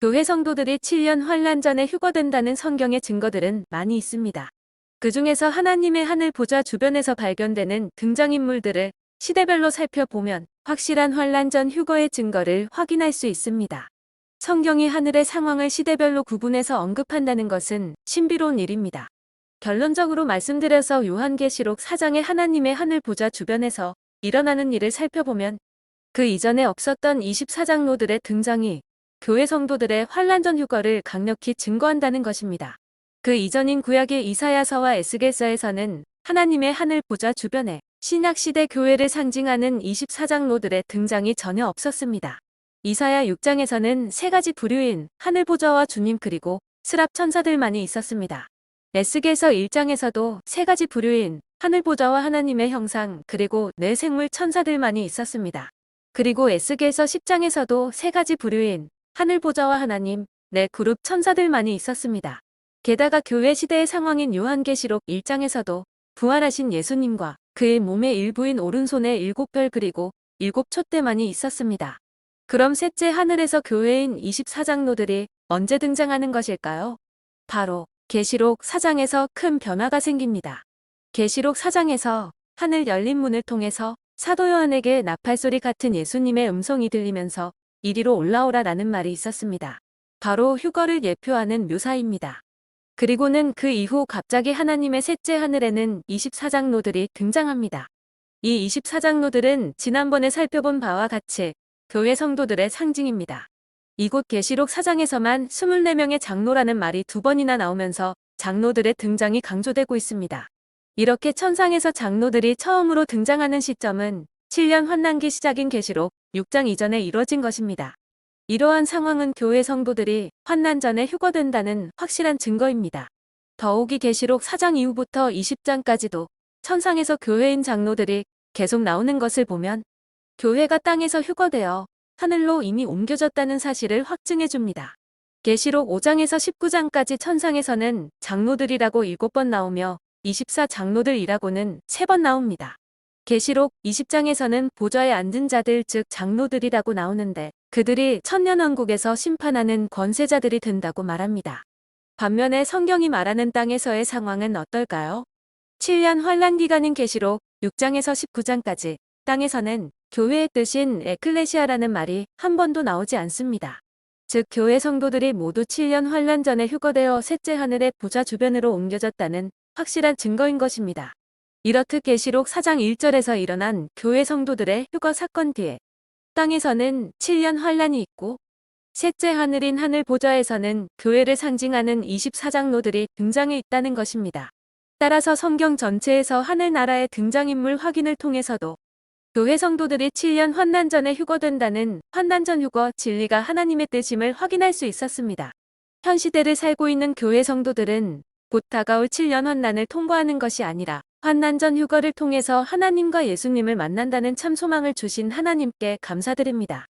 교회 성도들이 7년 환란 전에 휴거된다는 성경의 증거들은 많이 있습니다. 그 중에서 하나님의 하늘 보좌 주변에서 발견되는 등장인물들을 시대별로 살펴보면 확실한 환란 전 휴거의 증거를 확인할 수 있습니다. 성경이 하늘의 상황을 시대별로 구분해서 언급한다는 것은 신비로운 일입니다. 결론적으로 말씀드려서 요한계시록 4장의 하나님의 하늘 보좌 주변에서 일어나는 일을 살펴보면 그 이전에 없었던 24장로들의 등장이 교회 성도들의 환란 전 휴거를 강력히 증거한다는 것입니다. 그 이전인 구약의 이사야서와 에스겔서에서는 하나님의 하늘 보좌 주변에 신약시대 교회를 상징하는 24장로들의 등장이 전혀 없었습니다. 이사야 6장에서는 세 가지 부류인 하늘 보좌와 주님 그리고 스랍 천사들만이 있었습니다. 에스겔서 1장에서도 세 가지 부류인 하늘 보좌와 하나님의 형상 그리고 네 생물 천사들만이 있었습니다. 그리고 에스겔서 10장에서도 세 가지 부류인 하늘 보좌와 하나님, 네 그룹 천사들만이 있었습니다. 게다가 교회 시대의 상황인 요한계시록 1장에서도 부활하신 예수님과 그의 몸의 일부인 오른손에 7별 그리고 7촛대만이 있었습니다. 그럼 셋째 하늘에서 교회인 24장로들이 언제 등장하는 것일까요? 바로 계시록 4장에서 큰 변화가 생깁니다. 계시록 4장에서 하늘 열린 문을 통해서 사도 요한에게 나팔소리 같은 예수님의 음성이 들리면서 이리로 올라오라라는 말이 있었습니다. 바로 휴거를 예표하는 묘사입니다. 그리고는 그 이후 갑자기 하나님의 셋째 하늘에는 24장로들이 등장합니다. 이 24장로들은 지난번에 살펴본 바와 같이 교회 성도들의 상징입니다. 이곳 계시록 4장에서만 24명의 장로라는 말이 2번이나 나오면서 장로들의 등장이 강조되고 있습니다. 이렇게 천상에서 장로들이 처음으로 등장하는 시점은 7년 환난기 시작인 계시록 6장 이전에 이뤄진 것입니다. 이러한 상황은 교회 성도들이 환난 전에 휴거된다는 확실한 증거입니다. 더욱이 계시록 4장 이후부터 20장까지도 천상에서 교회인 장로들이 계속 나오는 것을 보면 교회가 땅에서 휴거되어 하늘로 이미 옮겨졌다는 사실을 확증해 줍니다. 계시록 5장에서 19장까지 천상에서는 장로들이라고 7번 나오며 24장로들이라고는 3번 나옵니다. 계시록 20장에서는 보좌에 앉은 자들 즉 장로들이라고 나오는데 그들이 천년왕국에서 심판하는 권세자들이 된다고 말합니다. 반면에 성경이 말하는 땅에서의 상황은 어떨까요? 7년 환란 기간인 계시록 6장에서 19장까지 땅에서는 교회의 뜻인 에클레시아라는 말이 한 번도 나오지 않습니다. 즉 교회 성도들이 모두 7년 환란 전에 휴거되어 셋째 하늘의 보좌 주변으로 옮겨졌다는 확실한 증거인 것입니다. 이렇듯 계시록 4장 1절에서 일어난 교회 성도들의 휴거 사건 뒤에 땅에서는 7년 환란이 있고 셋째 하늘인 하늘 보좌에서는 교회를 상징하는 24장로들이 등장해 있다는 것입니다. 따라서 성경 전체에서 하늘나라의 등장인물 확인을 통해서도 교회 성도들이 7년 환난 전에 휴거된다는 환난 전 휴거 진리가 하나님의 뜻임을 확인할 수 있었습니다. 현 시대를 살고 있는 교회 성도들은 곧 다가올 7년 환난을 통과하는 것이 아니라 환난 전 휴거를 통해서 하나님과 예수님을 만난다는 참 소망을 주신 하나님께 감사드립니다.